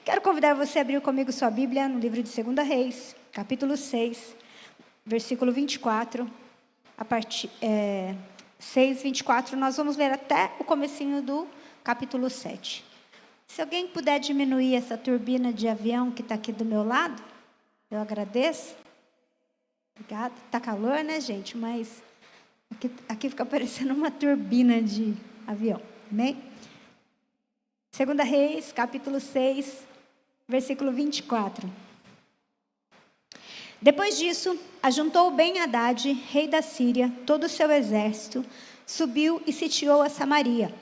Quero convidar você a abrir comigo sua Bíblia no livro de 2 Reis, capítulo 6, versículo 24, a partir 6, 24, nós vamos ler até o comecinho do capítulo 7. Se alguém puder diminuir essa turbina de avião que está aqui do meu lado, eu agradeço. Obrigada. Está calor, né, gente? Mas aqui fica parecendo uma turbina de avião. Amém? 2 Reis, capítulo 6, versículo 24. Depois disso, ajuntou Ben-Hadad, rei da Síria, todo o seu exército, subiu e sitiou a Samaria.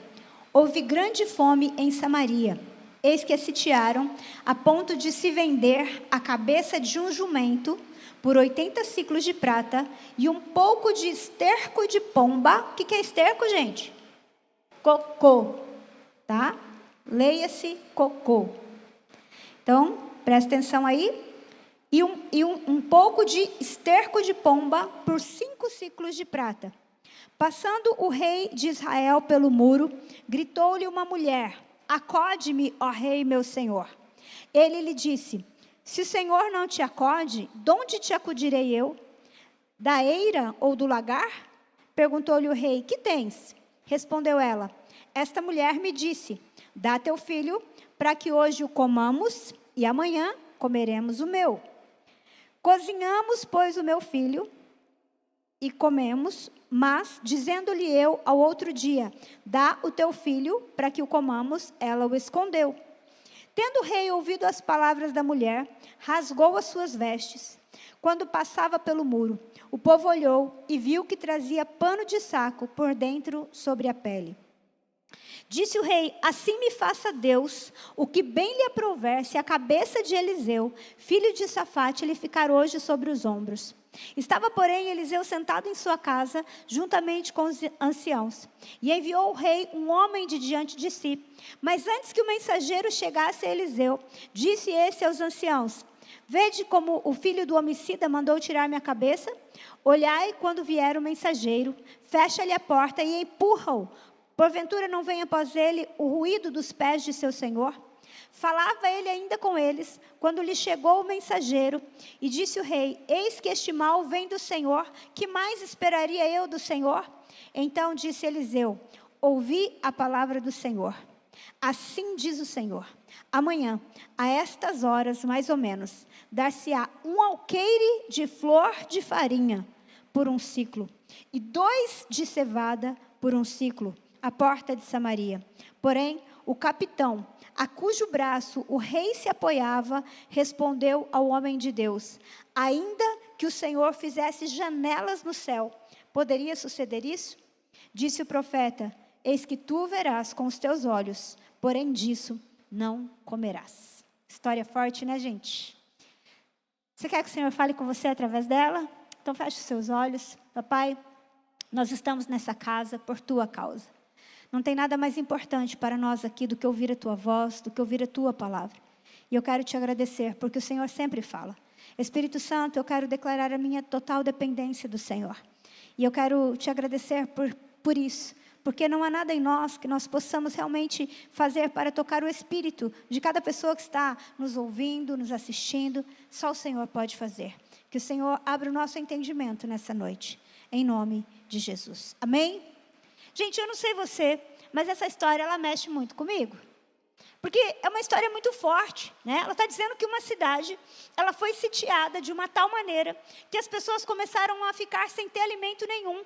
Houve grande fome em Samaria. Eis que a sitiaram, a ponto de se vender a cabeça de um jumento por 80 siclos de prata e um pouco de esterco de pomba. O que é esterco, gente? Cocô, tá? Leia-se cocô. Então, presta atenção aí. E um pouco de esterco de pomba por 5 siclos de prata. Passando o rei de Israel pelo muro, gritou-lhe uma mulher: acode-me, ó rei, meu senhor. Ele lhe disse: se o senhor não te acode, de onde te acudirei eu? Da eira ou do lagar? Perguntou-lhe o rei: que tens? Respondeu ela: esta mulher me disse: dá teu filho, para que hoje o comamos, e amanhã comeremos o meu. Cozinhamos, pois, o meu filho, e comemos, mas, dizendo-lhe eu ao outro dia: dá o teu filho, para que o comamos, ela o escondeu. Tendo o rei ouvido as palavras da mulher, rasgou as suas vestes. Quando passava pelo muro, o povo olhou e viu que trazia pano de saco por dentro sobre a pele. Disse o rei: assim me faça Deus, o que bem lhe aprouver, se a cabeça de Eliseu, filho de Safate, lhe ficar hoje sobre os ombros. Estava, porém, Eliseu sentado em sua casa, juntamente com os anciãos. E enviou o rei um homem de diante de si. Mas antes que o mensageiro chegasse a Eliseu, disse esse aos anciãos: vede como o filho do homicida mandou tirar minha cabeça? Olhai quando vier o mensageiro, fecha-lhe a porta e empurra-o. Porventura não vem após ele o ruído dos pés de seu senhor? Falava ele ainda com eles, quando lhe chegou o mensageiro, e disse o rei: eis que este mal vem do Senhor, que mais esperaria eu do Senhor? Então disse Eliseu: ouvi a palavra do Senhor. Assim diz o Senhor: amanhã, a estas horas mais ou menos, dar-se-á um alqueire de flor de farinha por 1 siclo, e 2 de cevada por 1 siclo, à porta de Samaria. Porém, o capitão, a cujo braço o rei se apoiava, respondeu ao homem de Deus: ainda que o Senhor fizesse janelas no céu, poderia suceder isso? Disse o profeta: eis que tu verás com os teus olhos, porém disso não comerás. História forte, né, gente? Você quer que o Senhor fale com você através dela? Então feche os seus olhos. Papai, nós estamos nessa casa por tua causa. Não tem nada mais importante para nós aqui do que ouvir a tua voz, do que ouvir a tua palavra. E eu quero te agradecer, porque o Senhor sempre fala. Espírito Santo, eu quero declarar a minha total dependência do Senhor. E eu quero te agradecer por isso, porque não há nada em nós que nós possamos realmente fazer para tocar o espírito de cada pessoa que está nos ouvindo, nos assistindo. Só o Senhor pode fazer. Que o Senhor abra o nosso entendimento nessa noite, em nome de Jesus. Amém? Gente, eu não sei você, mas essa história, ela mexe muito comigo. Porque é uma história muito forte, né? Ela está dizendo que uma cidade, ela foi sitiada de uma tal maneira que as pessoas começaram a ficar sem ter alimento nenhum.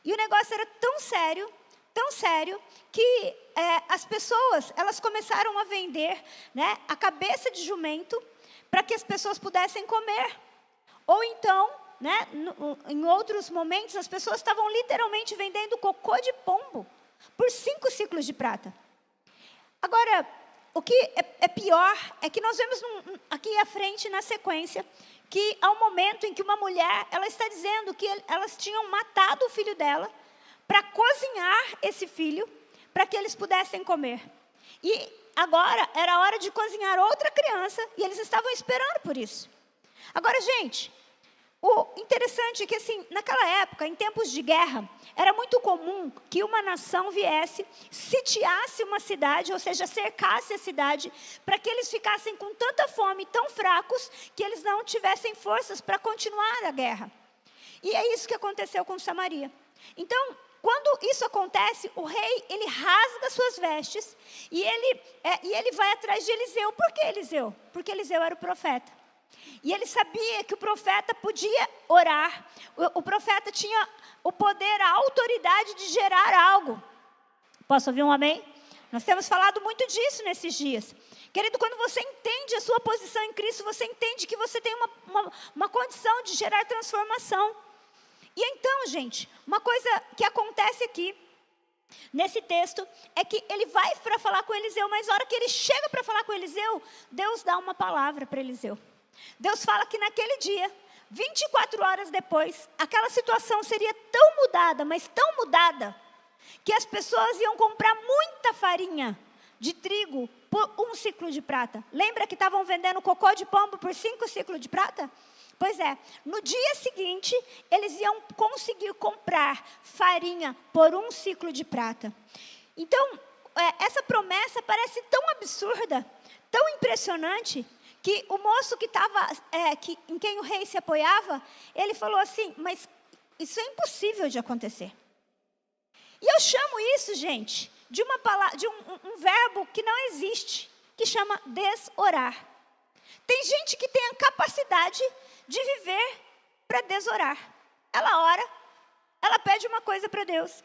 E o negócio era tão sério, que as pessoas, elas começaram a vender, né, a cabeça de jumento para que as pessoas pudessem comer. Ou então, né, em outros momentos, as pessoas estavam literalmente vendendo cocô de pombo por 5 siclos de prata. Agora, o que é pior é que nós vemos aqui à frente, na sequência, que há um momento em que uma mulher, ela está dizendo que elas tinham matado o filho dela para cozinhar esse filho, para que eles pudessem comer. E agora era a hora de cozinhar outra criança, e eles estavam esperando por isso. Agora, gente, o interessante é que, assim, naquela época, em tempos de guerra, era muito comum que uma nação viesse, sitiasse uma cidade, ou seja, cercasse a cidade, para que eles ficassem com tanta fome, tão fracos, que eles não tivessem forças para continuar a guerra. E é isso que aconteceu com Samaria. Então, quando isso acontece, o rei, ele rasga suas vestes, e ele vai atrás de Eliseu. Por que Eliseu? Porque Eliseu era o profeta. E ele sabia que o profeta podia orar. O profeta tinha o poder, a autoridade de gerar algo. Posso ouvir um amém? Nós temos falado muito disso nesses dias. Querido, quando você entende a sua posição em Cristo, você entende que você tem uma condição de gerar transformação. E então, gente, uma coisa que acontece aqui, nesse texto, é que ele vai para falar com Eliseu, mas na hora que ele chega para falar com Eliseu, Deus dá uma palavra para Eliseu. Deus fala que naquele dia, 24 horas depois, aquela situação seria tão mudada, mas tão mudada, que as pessoas iam comprar muita farinha de trigo por 1 ciclo de prata. Lembra que estavam vendendo cocô de pombo por 5 ciclos de prata? Pois é, no dia seguinte, eles iam conseguir comprar farinha por 1 ciclo de prata. Então, essa promessa parece tão absurda, tão impressionante, que o moço que estava, em quem o rei se apoiava, ele falou assim, mas isso é impossível de acontecer. E eu chamo isso, gente, de uma palavra, de um verbo que não existe, que chama desorar. Tem gente que tem a capacidade de viver para desorar. Ela ora, ela pede uma coisa para Deus,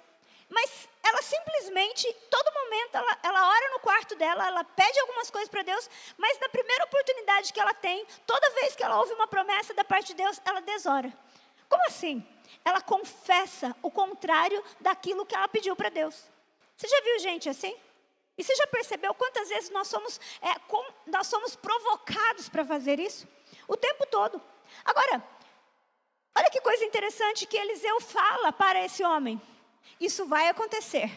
mas ela simplesmente, todo momento, ela ora no quarto dela, ela pede algumas coisas para Deus, mas na primeira oportunidade que ela tem, toda vez que ela ouve uma promessa da parte de Deus, ela desora. Como assim? Ela confessa o contrário daquilo que ela pediu para Deus. Você já viu gente assim? E você já percebeu quantas vezes nós somos provocados para fazer isso? O tempo todo. Agora, olha que coisa interessante que Eliseu fala para esse homem. Isso vai acontecer.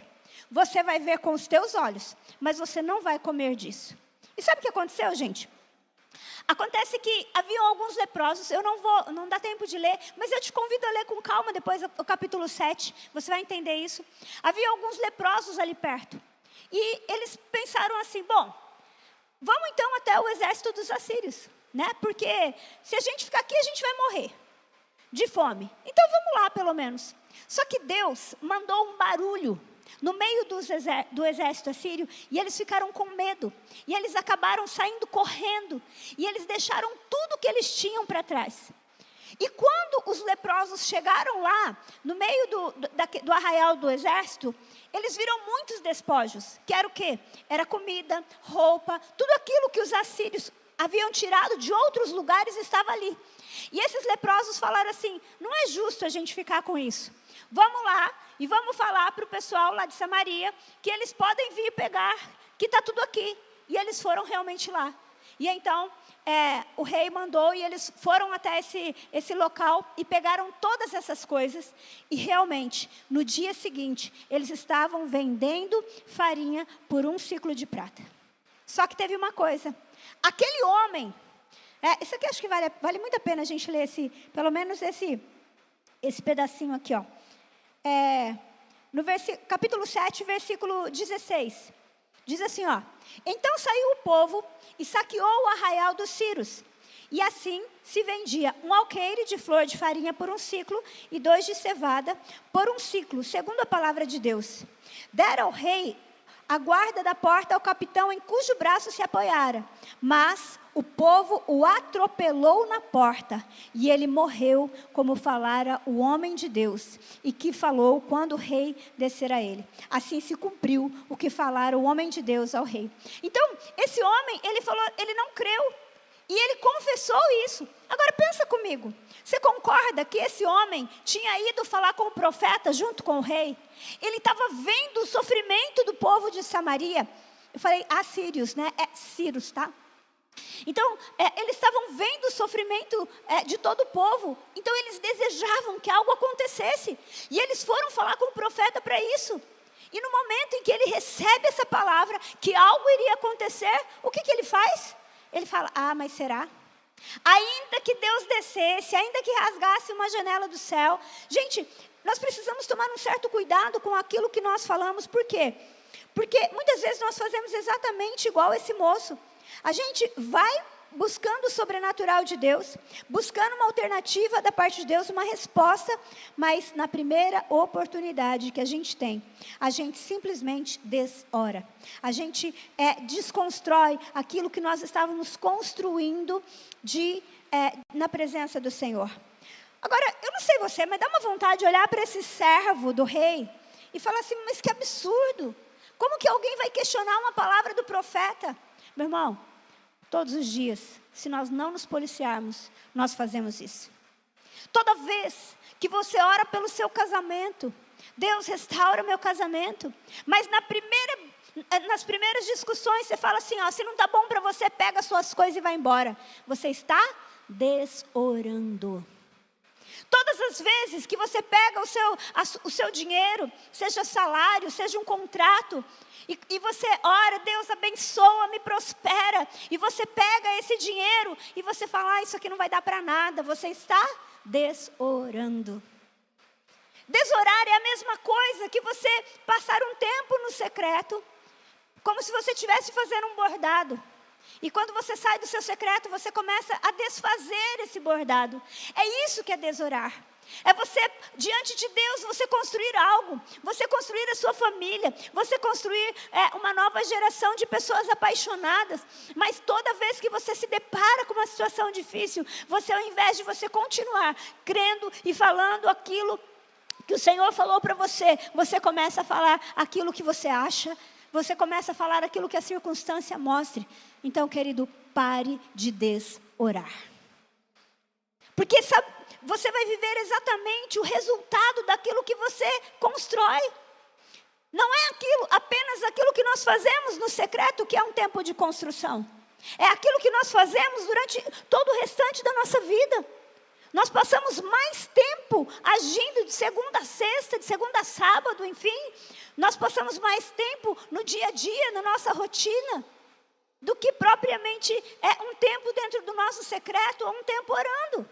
Você vai ver com os teus olhos, mas você não vai comer disso. E sabe o que aconteceu, gente? Acontece que haviam alguns leprosos, não dá tempo de ler, mas eu te convido a ler com calma depois o capítulo 7, você vai entender isso. Havia alguns leprosos ali perto. E eles pensaram assim, bom, vamos então até o exército dos assírios, né? Porque se a gente ficar aqui, a gente vai morrer de fome. Então vamos lá, pelo menos. Só que Deus mandou um barulho no meio do exército assírio, e eles ficaram com medo, e eles acabaram saindo correndo, e eles deixaram tudo que eles tinham para trás. E quando os leprosos chegaram lá, no meio do arraial do exército, eles viram muitos despojos, que era o quê? Era comida, roupa, tudo aquilo que os assírios haviam tirado de outros lugares estava ali. E esses leprosos falaram assim, não é justo a gente ficar com isso. Vamos lá e vamos falar para o pessoal lá de Samaria que eles podem vir pegar, que está tudo aqui. E eles foram realmente lá. E então o rei mandou e eles foram até esse local e pegaram todas essas coisas. E realmente, no dia seguinte, eles estavam vendendo farinha por 1 ciclo de prata. Só que teve uma coisa. Aquele homem, isso aqui acho que vale muito a pena a gente ler pelo menos esse pedacinho aqui, ó. No capítulo 7, versículo 16. Diz assim, ó. Então saiu o povo e saqueou o arraial dos Círios. E assim se vendia 1 alqueire de flor de farinha por 1 ciclo e 2 de cevada por 1 ciclo, segundo a palavra de Deus. Deram ao rei a guarda da porta ao capitão em cujo braço se apoiara. Mas o povo o atropelou na porta, e ele morreu, como falara o homem de Deus, e que falou quando o rei descer a ele. Assim se cumpriu o que falara o homem de Deus ao rei. Então, esse homem, ele falou, ele não creu, e ele confessou isso. Agora pensa comigo, você concorda que esse homem tinha ido falar com o profeta junto com o rei? Ele estava vendo o sofrimento do povo de Samaria. Eu falei assírios, né? É Círios, tá? Então, eles estavam vendo o sofrimento de todo o povo. Então, eles desejavam que algo acontecesse. E eles foram falar com o profeta para isso. E no momento em que ele recebe essa palavra, que algo iria acontecer, o que ele faz? Ele fala, mas será? Ainda que Deus descesse, ainda que rasgasse uma janela do céu. Gente, nós precisamos tomar um certo cuidado com aquilo que nós falamos. Por quê? Porque muitas vezes nós fazemos exatamente igual esse moço. A gente vai buscando o sobrenatural de Deus, buscando uma alternativa da parte de Deus, uma resposta, mas na primeira oportunidade que a gente tem, a gente simplesmente desora. A gente desconstrói aquilo que nós estávamos construindo na presença do Senhor. Agora, eu não sei você, mas dá uma vontade de olhar para esse servo do rei e falar assim, mas que absurdo! Como que alguém vai questionar uma palavra do profeta? Meu irmão, todos os dias, se nós não nos policiarmos, nós fazemos isso. Toda vez que você ora pelo seu casamento, Deus restaura o meu casamento, mas nas primeiras discussões você fala assim, se não está bom para você, pega as suas coisas e vai embora. Você está desorando. Todas as vezes que você pega o seu dinheiro, seja salário, seja um contrato, e você ora, Deus abençoa, me prospera, e você pega esse dinheiro e você fala, isso aqui não vai dar para nada, você está desorando. Desorar é a mesma coisa que você passar um tempo no secreto, como se você estivesse fazendo um bordado. E quando você sai do seu secreto, você começa a desfazer esse bordado. É isso que é desorar. É você, diante de Deus, você construir algo. Você construir a sua família. Você construir uma nova geração de pessoas apaixonadas. Mas toda vez que você se depara com uma situação difícil, você, ao invés de você continuar crendo e falando aquilo que o Senhor falou para você, você começa a falar aquilo que você acha. Você começa a falar aquilo que a circunstância mostre. Então, querido, pare de desorar. Porque você vai viver exatamente o resultado daquilo que você constrói. Não é apenas aquilo que nós fazemos no secreto, que é um tempo de construção. É aquilo que nós fazemos durante todo o restante da nossa vida. Nós passamos mais tempo agindo de segunda a sexta, de segunda a sábado, enfim. Nós passamos mais tempo no dia a dia, na nossa rotina, do que propriamente um tempo dentro do nosso secreto, ou um tempo orando.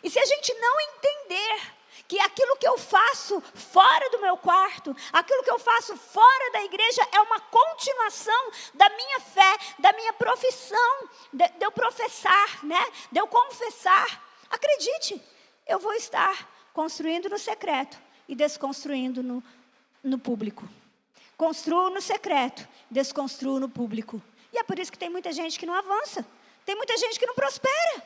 E se a gente não entender que aquilo que eu faço fora do meu quarto, aquilo que eu faço fora da igreja é uma continuação da minha fé, da minha profissão, de eu professar, de eu confessar, acredite, eu vou estar construindo no secreto e desconstruindo no público. Construo no secreto, desconstruo no público. E é por isso que tem muita gente que não avança. Tem muita gente que não prospera.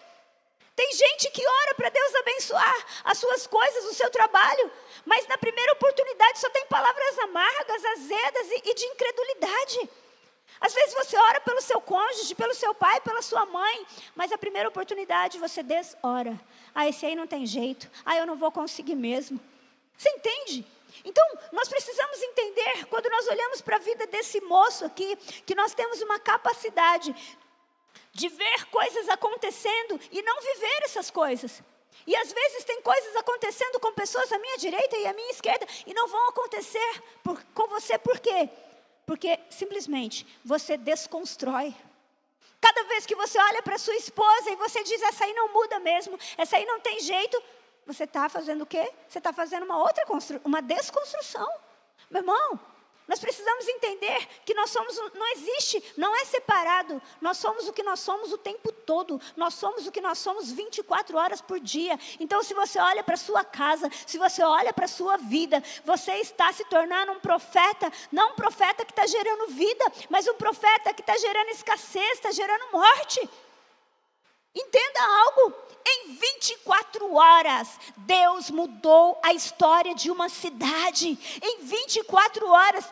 Tem gente que ora para Deus abençoar as suas coisas, o seu trabalho. Mas na primeira oportunidade só tem palavras amargas, azedas e de incredulidade. Às vezes você ora pelo seu cônjuge, pelo seu pai, pela sua mãe, mas a primeira oportunidade você desora. Esse aí não tem jeito. Eu não vou conseguir mesmo. Você entende? Então, nós precisamos entender, quando nós olhamos para a vida desse moço aqui, que nós temos uma capacidade de ver coisas acontecendo e não viver essas coisas. E às vezes tem coisas acontecendo com pessoas à minha direita e à minha esquerda e não vão acontecer com você. Por quê? Porque simplesmente você desconstrói. Cada vez que você olha para sua esposa e você diz, essa aí não muda mesmo, essa aí não tem jeito, você está fazendo o quê? Você está fazendo uma desconstrução. Meu irmão, nós precisamos entender que nós somos, não é separado. Nós somos o que nós somos o tempo todo. Nós somos o que nós somos 24 horas por dia. Então, se você olha para a sua casa, se você olha para a sua vida, você está se tornando um profeta, não um profeta que está gerando vida, mas um profeta que está gerando escassez, está gerando morte. Entenda algo, em 24 horas, Deus mudou a história de uma cidade. Em 24 horas,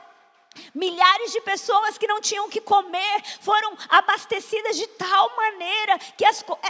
milhares de pessoas que não tinham o que comer foram abastecidas de tal maneira que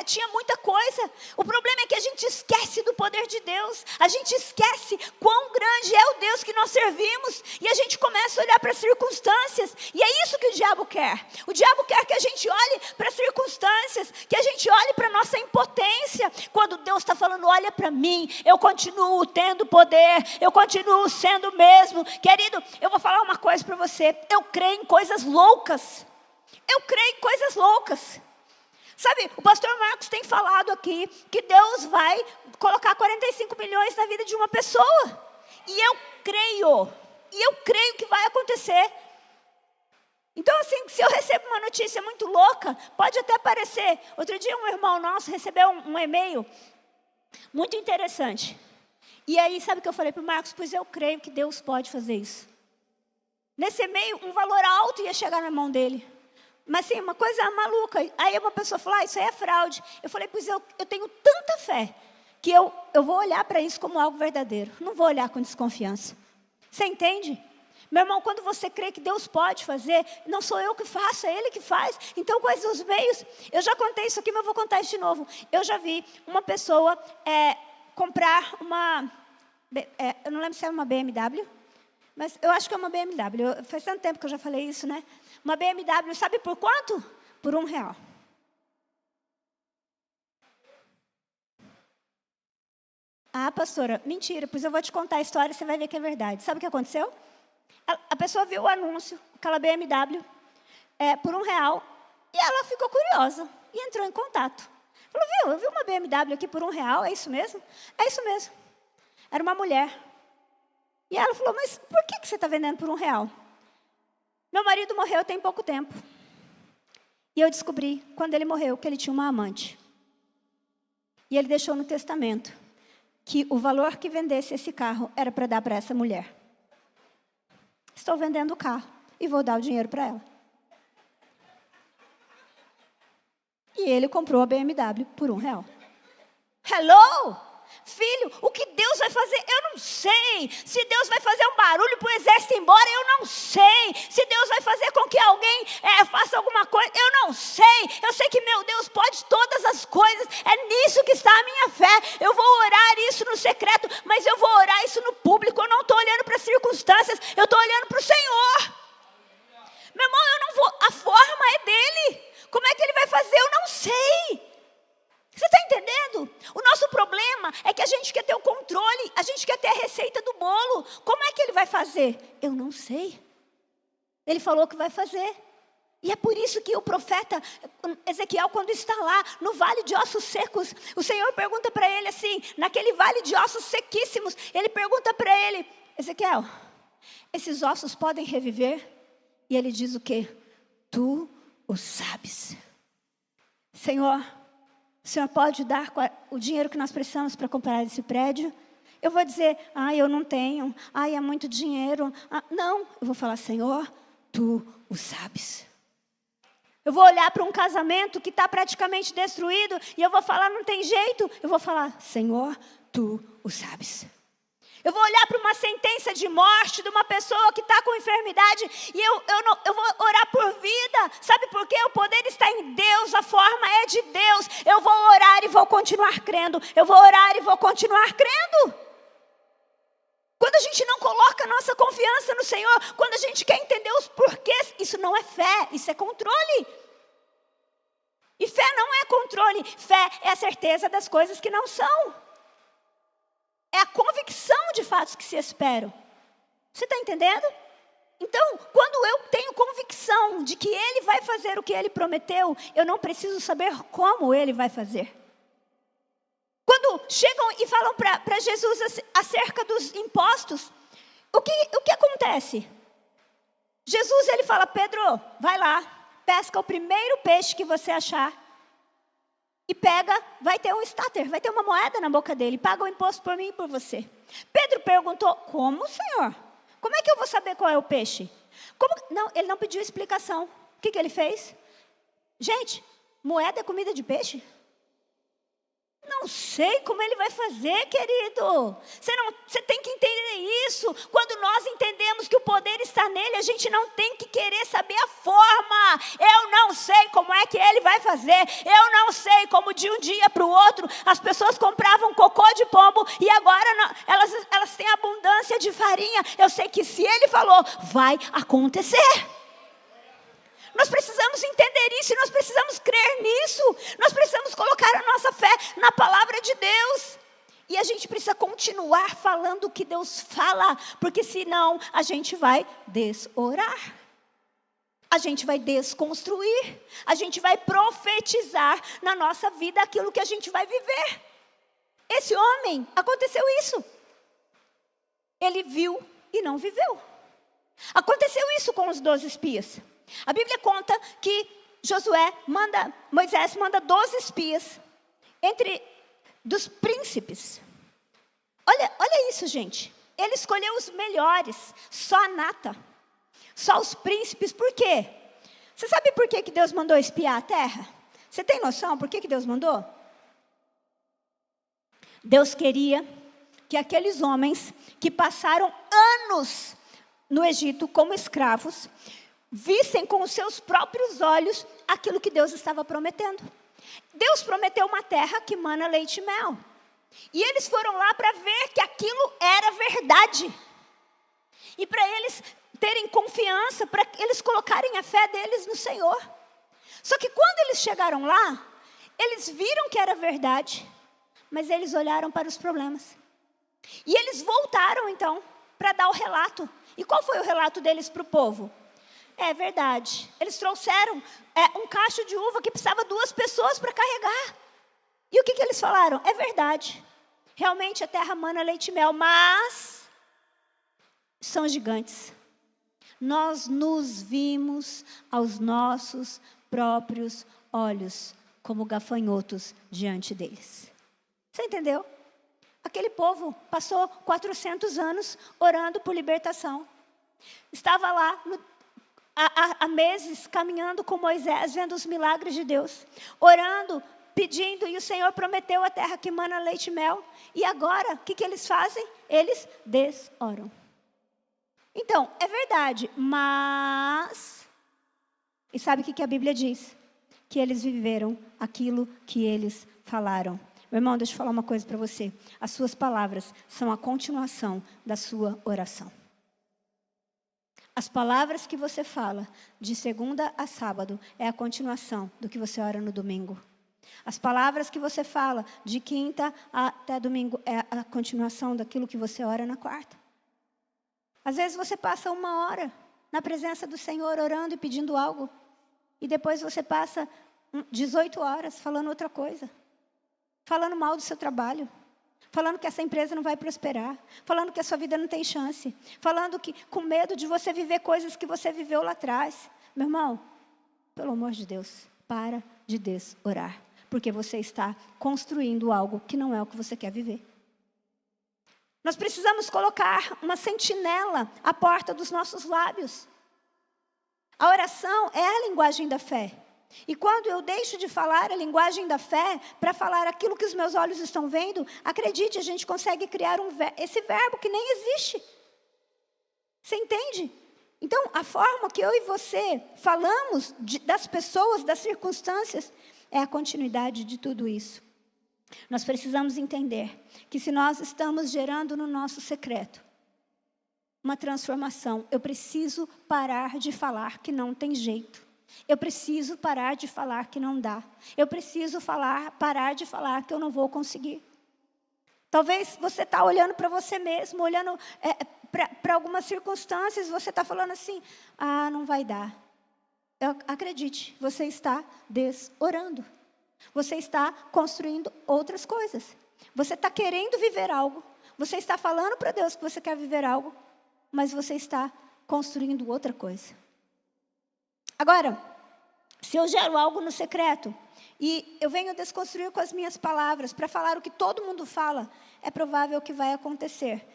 tinha muita coisa. O problema é que a gente esquece do poder de Deus. A gente esquece quão grande é o Deus que nós servimos. E a gente começa a olhar para as circunstâncias. E é isso que o diabo quer. O diabo quer que a gente olhe para as circunstâncias, que a gente olhe para a nossa impotência. Quando Deus está falando, olha para mim, eu continuo tendo poder, eu continuo sendo o mesmo. Querido, eu vou falar uma coisa para você, eu creio em coisas loucas. Eu creio em coisas loucas. Sabe, o pastor Marcos tem falado aqui que Deus vai colocar 45 milhões na vida de uma pessoa. E eu creio que vai acontecer. Então, assim, se eu recebo uma notícia muito louca, pode até parecer. Outro dia um irmão nosso recebeu um e-mail muito interessante. E aí, sabe o que eu falei para o Marcos? Pois eu creio que Deus pode fazer isso. Nesse e-mail, um valor alto ia chegar na mão dele. Mas assim, uma coisa maluca. Aí uma pessoa falou, isso aí é fraude. Eu falei, pois eu tenho tanta fé que eu vou olhar para isso como algo verdadeiro. Não vou olhar com desconfiança. Você entende? Meu irmão, quando você crê que Deus pode fazer, não sou eu que faço, é Ele que faz. Então, quais os meios? Eu já contei isso aqui, mas eu vou contar isso de novo. Eu já vi uma pessoa comprar uma... eu não lembro se é uma BMW, mas eu acho que é uma BMW. Faz tanto tempo que eu já falei isso, né? Uma BMW, sabe por quanto? Por R$1. Ah, pastora, mentira, pois eu vou te contar a história e você vai ver que é verdade. Sabe o que aconteceu? A pessoa viu o anúncio, aquela BMW, por R$1, e ela ficou curiosa e entrou em contato. Falou, eu vi uma BMW aqui por R$1, é isso mesmo? É isso mesmo. Era uma mulher. E ela falou, mas por que você está vendendo por R$1? Meu marido morreu tem pouco tempo. E eu descobri, quando ele morreu, que ele tinha uma amante. E ele deixou no testamento que o valor que vendesse esse carro era para dar para essa mulher. Estou vendendo o carro e vou dar o dinheiro para ela. E ele comprou a BMW por R$1. Hello? Filho, o que Deus vai fazer? Eu não sei. Se Deus vai fazer um barulho para o exército ir embora, eu não sei. Se Deus vai fazer com que alguém faça alguma coisa, eu não sei. Eu sei que meu Deus pode todas as coisas. É nisso que está a minha fé. Eu vou orar isso no secreto, mas eu vou orar isso no público. Eu não estou olhando para as circunstâncias, eu estou olhando para o Senhor. Meu irmão, eu não vou. A forma é dele. Como é que ele vai fazer? Eu não sei. Você está entendendo? O nosso problema é que a gente quer ter o controle, a gente quer ter a receita do bolo. Como é que ele vai fazer? Eu não sei. Ele falou que vai fazer. E é por isso que o profeta Ezequiel, quando está lá no vale de ossos secos, o Senhor pergunta para ele assim, naquele vale de ossos sequíssimos, ele pergunta para ele, Ezequiel, esses ossos podem reviver? E ele diz o quê? Tu o sabes. Senhor, o Senhor pode dar o dinheiro que nós precisamos para comprar esse prédio? Eu vou dizer, eu não tenho, é muito dinheiro. Não, eu vou falar, Senhor, Tu o sabes. Eu vou olhar para um casamento que está praticamente destruído e eu vou falar, não tem jeito. Eu vou falar, Senhor, Tu o sabes. Eu vou olhar para uma sentença de morte de uma pessoa que está com enfermidade e eu vou orar por vida. Sabe por quê? O poder está em Deus, a forma é de Deus. Eu vou orar e vou continuar crendo. Eu vou orar e vou continuar crendo. Quando a gente não coloca a nossa confiança no Senhor, quando a gente quer entender os porquês, isso não é fé, isso é controle. E fé não é controle, fé é a certeza das coisas que não são. É a convicção de fatos que se esperam. Você está entendendo? Então, quando eu tenho convicção de que Ele vai fazer o que Ele prometeu, eu não preciso saber como Ele vai fazer. Quando chegam e falam para Jesus acerca dos impostos, o que acontece? Jesus, ele fala, Pedro, vai lá, pesca o primeiro peixe que você achar. E pega, vai ter um starter, vai ter uma moeda na boca dele, paga o imposto por mim e por você. Pedro perguntou, como, Senhor? Como é que eu vou saber qual é o peixe? Não, ele não pediu explicação. O que ele fez? Gente, moeda é comida de peixe? Não sei como ele vai fazer, querido. Você tem que entender isso. Quando nós entendemos que o poder está nele, a gente não tem que querer saber a forma. Eu não sei como é que ele vai fazer. Eu não sei como de um dia para o outro as pessoas compravam cocô de pombo e agora não, elas têm abundância de farinha. Eu sei que se ele falou, vai acontecer. Nós precisamos entender isso e nós precisamos crer nisso. Nós precisamos colocar a nossa fé na palavra de Deus. E a gente precisa continuar falando o que Deus fala, porque senão a gente vai desorar. a gente vai desconstruir, a gente vai profetizar na nossa vida aquilo que a gente vai viver. Esse homem, aconteceu isso. Ele viu e não viveu. Aconteceu isso com os 12 espias. A Bíblia conta que Moisés manda 12 espias dos príncipes. Olha isso, gente. Ele escolheu os melhores, só a nata, só os príncipes. Por quê? Você sabe por que Deus mandou espiar a terra? Você tem noção por que Deus mandou? Deus queria que aqueles homens que passaram anos no Egito como escravos, vissem com os seus próprios olhos aquilo que Deus estava prometendo. Deus prometeu uma terra que mana leite e mel. E eles foram lá para ver que aquilo era verdade. E para eles terem confiança, para eles colocarem a fé deles no Senhor. Só que quando eles chegaram lá, eles viram que era verdade, mas eles olharam para os problemas. E eles voltaram então para dar o relato. E qual foi o relato deles para o povo? É verdade. Eles trouxeram um cacho de uva que precisava 2 pessoas para carregar. E o que eles falaram? É verdade. Realmente a terra mana leite e mel, mas são gigantes. Nós nos vimos aos nossos próprios olhos como gafanhotos diante deles. Você entendeu? Aquele povo passou 400 anos orando por libertação. Estava lá há meses caminhando com Moisés, vendo os milagres de Deus, orando, pedindo, e o Senhor prometeu a terra que mana leite e mel. E agora, o que eles fazem? Eles desoram. Então, é verdade, mas... E sabe o que a Bíblia diz? Que eles viveram aquilo que eles falaram. Meu irmão, deixa eu falar uma coisa para você. As suas palavras são a continuação da sua oração. As palavras que você fala de segunda a sábado é a continuação do que você ora no domingo. As palavras que você fala de quinta até domingo é a continuação daquilo que você ora na quarta. Às vezes você passa 1 hora na presença do Senhor orando e pedindo algo. E depois você passa 18 horas falando outra coisa. Falando mal do seu trabalho. Falando que essa empresa não vai prosperar. Falando que a sua vida não tem chance. Falando que com medo de você viver coisas que você viveu lá atrás. Meu irmão, pelo amor de Deus, para de desorar. Porque você está construindo algo que não é o que você quer viver. Nós precisamos colocar uma sentinela à porta dos nossos lábios. A oração é a linguagem da fé. E quando eu deixo de falar a linguagem da fé, para falar aquilo que os meus olhos estão vendo, acredite, a gente consegue criar esse verbo que nem existe. Você entende? Então, a forma que eu e você falamos das pessoas, das circunstâncias, é a continuidade de tudo isso. Nós precisamos entender que se nós estamos gerando no nosso secreto uma transformação, eu preciso parar de falar que não tem jeito. Eu preciso parar de falar que não dá. Eu preciso parar de falar que eu não vou conseguir. Talvez você está olhando para você mesmo, olhando para algumas circunstâncias, você está falando assim, não vai dar. Acredite, você está desorando. Você está construindo outras coisas. Você está querendo viver algo. Você está falando para Deus que você quer viver algo, mas você está construindo outra coisa. Agora, se eu gero algo no secreto e eu venho desconstruir com as minhas palavras para falar o que todo mundo fala, é provável que vai acontecer.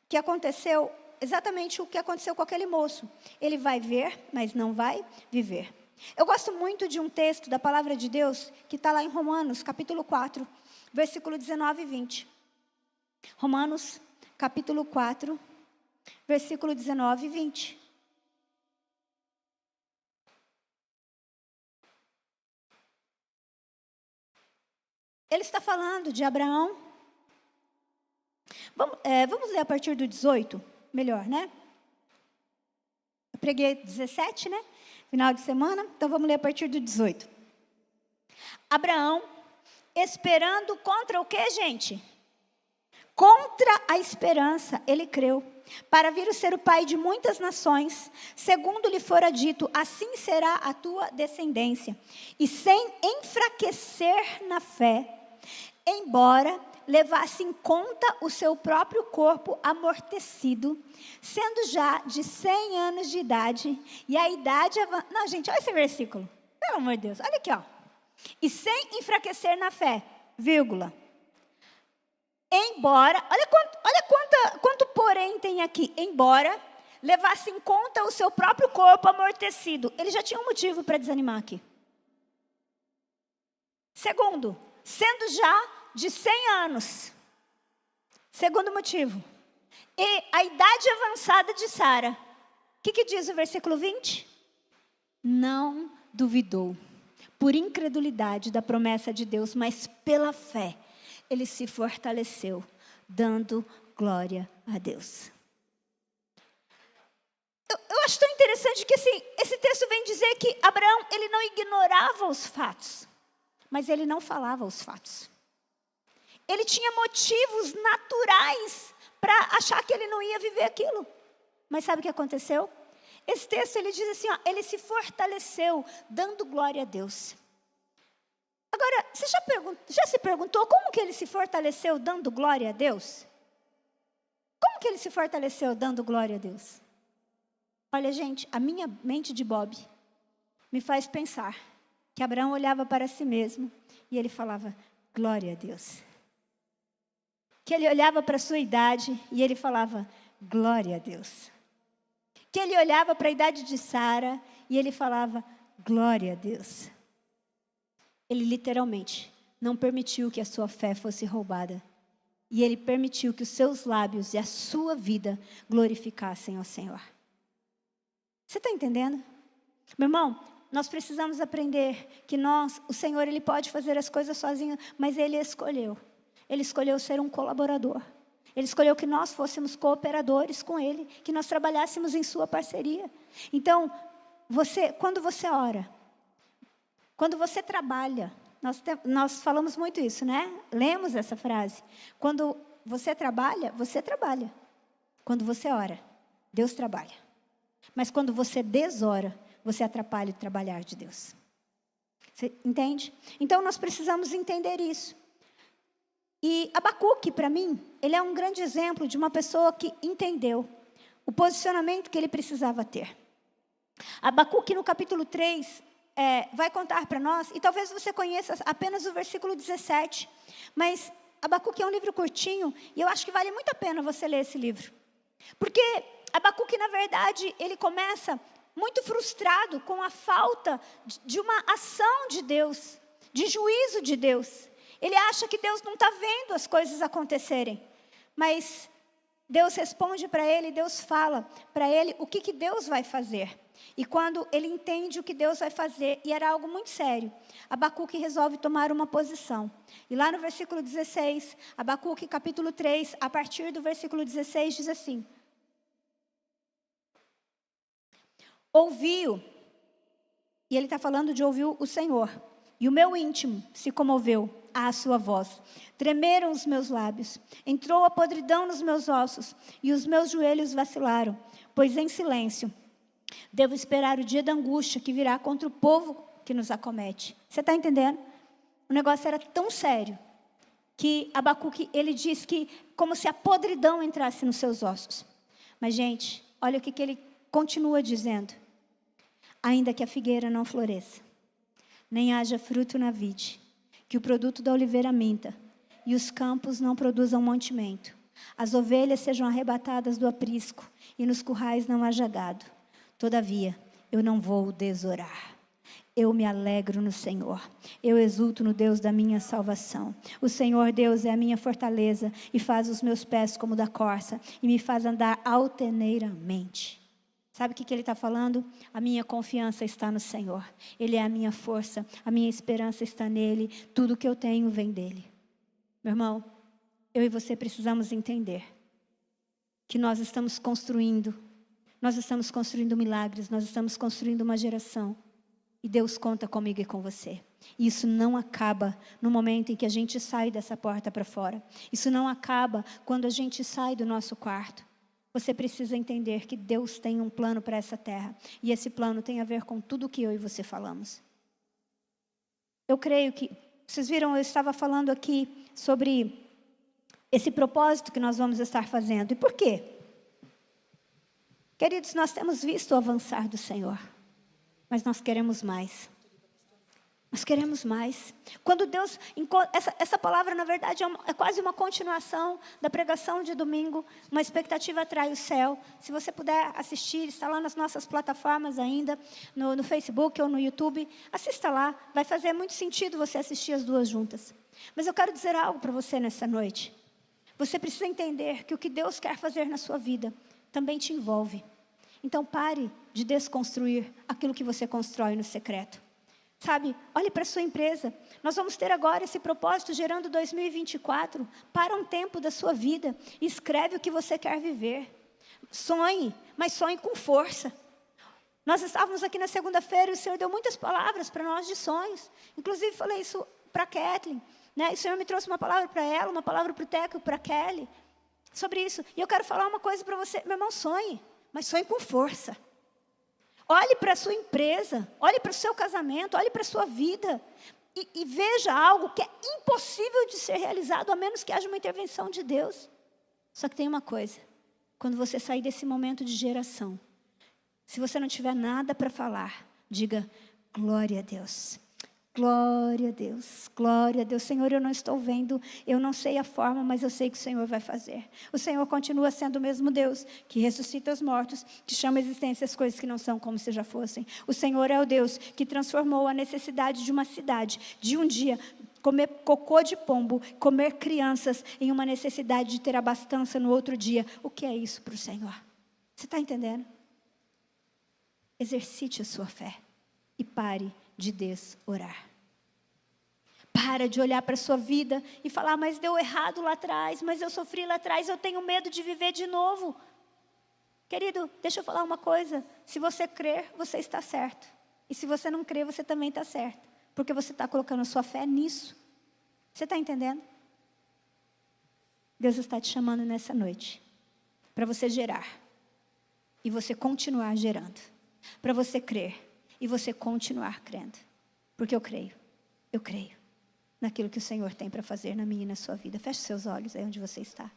Que aconteceu exatamente o que aconteceu com aquele moço. Ele vai ver, mas não vai viver. Eu gosto muito de um texto da palavra de Deus que está lá em Romanos, capítulo 4, versículo 19 e 20. Romanos, capítulo 4, versículo 19 e 20. Ele está falando de Abraão. Vamos ler a partir do 18? Melhor, né? Eu preguei 17, né? Final de semana. Então vamos ler a partir do 18. Abraão, esperando contra o quê, gente? Contra a esperança, ele creu para vir a ser o pai de muitas nações, segundo lhe fora dito, assim será a tua descendência. E sem enfraquecer na fé, embora levasse em conta o seu próprio corpo amortecido, sendo já de 100 anos de idade, e a idade avançada. Não, gente, olha esse versículo. Pelo amor de Deus, olha aqui, ó. E sem enfraquecer na fé, vírgula. Embora, olha quanto porém tem aqui. Embora levasse em conta o seu próprio corpo amortecido. Ele já tinha um motivo para desanimar aqui. Segundo, sendo já de 100 anos. Segundo motivo. E a idade avançada de Sara. O que diz o versículo 20? Não duvidou, por incredulidade da promessa de Deus, mas pela fé, ele se fortaleceu, dando glória a Deus. Eu acho tão interessante que assim, esse texto vem dizer que Abraão, ele não ignorava os fatos, mas ele não falava os fatos. Ele tinha motivos naturais para achar que ele não ia viver aquilo. Mas sabe o que aconteceu? Esse texto, ele diz assim, ó, ele se fortaleceu, dando glória a Deus. Agora, você já se perguntou como que ele se fortaleceu dando glória a Deus? Como que ele se fortaleceu dando glória a Deus? Olha, gente, a minha mente de Bob me faz pensar que Abraão olhava para si mesmo e ele falava, glória a Deus. Que ele olhava para a sua idade e ele falava, glória a Deus. Que ele olhava para a idade de Sara e ele falava, glória a Deus. Ele literalmente não permitiu que a sua fé fosse roubada. E ele permitiu que os seus lábios e a sua vida glorificassem ao Senhor. Você está entendendo? Meu irmão, nós precisamos aprender que o Senhor, Ele pode fazer as coisas sozinho, mas Ele escolheu. Ele escolheu ser um colaborador. Ele escolheu que nós fôssemos cooperadores com Ele, que nós trabalhássemos em sua parceria. Então, quando você ora, quando você trabalha, nós falamos muito isso, né? Lemos essa frase. Quando você trabalha, você trabalha. Quando você ora, Deus trabalha. Mas quando você desora, você atrapalha o trabalhar de Deus. Você entende? Então, nós precisamos entender isso. E Abacuque, para mim, ele é um grande exemplo de uma pessoa que entendeu o posicionamento que ele precisava ter. Abacuque, no capítulo 3, vai contar para nós, e talvez você conheça apenas o versículo 17, mas Abacuque é um livro curtinho, e eu acho que vale muito a pena você ler esse livro. Porque Abacuque, na verdade, ele começa muito frustrado com a falta de uma ação de Deus, de juízo de Deus. Ele acha que Deus não está vendo as coisas acontecerem. Mas Deus responde para ele, Deus fala para ele o que Deus vai fazer. E quando ele entende o que Deus vai fazer, e era algo muito sério, Abacuque resolve tomar uma posição. E lá no versículo 16, Abacuque capítulo 3, a partir do versículo 16, diz assim: ouviu, e ele está falando de ouvir o Senhor, e o meu íntimo se comoveu à sua voz. Tremeram os meus lábios, entrou a podridão nos meus ossos, e os meus joelhos vacilaram, pois em silêncio devo esperar o dia da angústia que virá contra o povo que nos acomete. Você está entendendo? O negócio era tão sério, que Abacuque, ele diz que como se a podridão entrasse nos seus ossos. Mas gente, olha o que ele continua dizendo: ainda que a figueira não floresça, nem haja fruto na vide, que o produto da oliveira minta, e os campos não produzam mantimento, as ovelhas sejam arrebatadas do aprisco, e nos currais não haja gado. Todavia, eu não vou desorar. Eu me alegro no Senhor. Eu exulto no Deus da minha salvação. O Senhor Deus é a minha fortaleza, e faz os meus pés como da corça, e me faz andar altaneiramente. Sabe o que ele está falando? A minha confiança está no Senhor. Ele é a minha força, a minha esperança está nele. Tudo que eu tenho vem dele. Meu irmão, eu e você precisamos entender que nós estamos construindo milagres, nós estamos construindo uma geração. E Deus conta comigo e com você. E isso não acaba no momento em que a gente sai dessa porta para fora. Isso não acaba quando a gente sai do nosso quarto. você precisa entender que Deus tem um plano para essa terra. E esse plano tem a ver com tudo que eu e você falamos. Eu creio que, vocês viram, eu estava falando aqui sobre esse propósito que nós vamos estar fazendo. E por quê? Queridos, nós temos visto o avançar do Senhor, mas nós queremos mais. Nós queremos mais. Quando Deus, essa palavra na verdade é quase uma continuação da pregação de domingo. Uma expectativa atrai o céu. Se você puder assistir, está lá nas nossas plataformas ainda, no Facebook ou no YouTube, assista lá. Vai fazer muito sentido você assistir as duas juntas. Mas eu quero dizer algo para você nessa noite. Você precisa entender que o que Deus quer fazer na sua vida também te envolve. Então pare de desconstruir aquilo que você constrói no secreto. Sabe, olhe para a sua empresa. Nós vamos ter agora esse propósito gerando 2024. Para um tempo da sua vida. Escreve o que você quer viver. Sonhe, mas sonhe com força. Nós estávamos aqui na segunda-feira e o Senhor deu muitas palavras para nós de sonhos. Inclusive falei isso para a Kathleen. Né? E o Senhor me trouxe uma palavra para ela, uma palavra para o Teco, para a Kelly. Sobre isso. E eu quero falar uma coisa para você. Meu irmão, sonhe, mas sonhe com força. Olhe para a sua empresa, olhe para o seu casamento, olhe para a sua vida e veja algo que é impossível de ser realizado, a menos que haja uma intervenção de Deus. Só que tem uma coisa, quando você sair desse momento de geração, se você não tiver nada para falar, diga, glória a Deus. Glória a Deus, glória a Deus. Senhor, eu não estou vendo, eu não sei a forma, mas eu sei que o Senhor vai fazer. O Senhor continua sendo o mesmo Deus, que ressuscita os mortos, que chama à existência as coisas que não são como se já fossem. O Senhor é o Deus que transformou a necessidade de uma cidade, de um dia, comer cocô de pombo, comer crianças, em uma necessidade de ter abastança no outro dia. O que é isso para o Senhor? Você está entendendo? Exercite a sua fé e pare de desorar. Para de olhar para a sua vida e falar, mas deu errado lá atrás, mas eu sofri lá atrás, eu tenho medo de viver de novo. Querido, deixa eu falar uma coisa. Se você crer, você está certo. E se você não crer, você também está certo. Porque você está colocando a sua fé nisso. Você está entendendo? Deus está te chamando nessa noite para você gerar e você continuar gerando. Para você crer e você continuar crendo. Porque eu creio naquilo que o Senhor tem para fazer na minha e na sua vida. Feche seus olhos aí onde você está.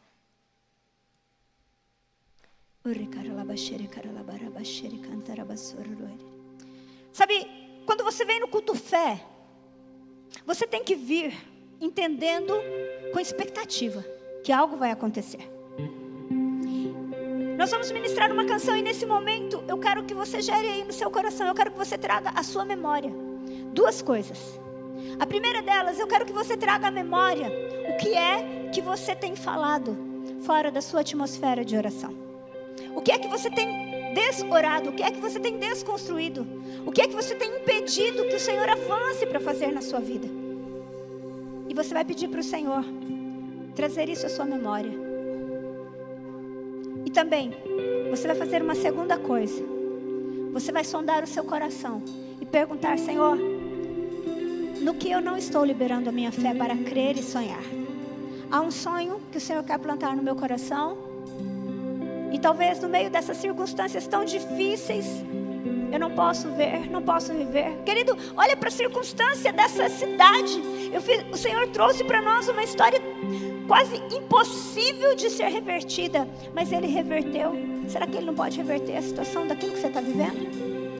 Sabe, quando você vem no culto fé, você tem que vir entendendo com expectativa que algo vai acontecer. Nós vamos ministrar uma canção e nesse momento eu quero que você gere aí no seu coração, eu quero que você traga à sua memória duas coisas. A primeira delas, eu quero que você traga à memória o que é que você tem falado fora da sua atmosfera de oração. O que é que você tem desorado, o que é que você tem desconstruído, o que é que você tem impedido que o Senhor avance para fazer na sua vida. E você vai pedir para o Senhor trazer isso à sua memória. E também, você vai fazer uma segunda coisa. Você vai sondar o seu coração e perguntar, Senhor, no que eu não estou liberando a minha fé para crer e sonhar? Há um sonho que o Senhor quer plantar no meu coração. E talvez no meio dessas circunstâncias tão difíceis, eu não posso ver, não posso viver. Querido, olha para a circunstância dessa cidade. O Senhor trouxe para nós uma história quase impossível de ser revertida. Mas Ele reverteu. Será que Ele não pode reverter a situação daquilo que você está vivendo?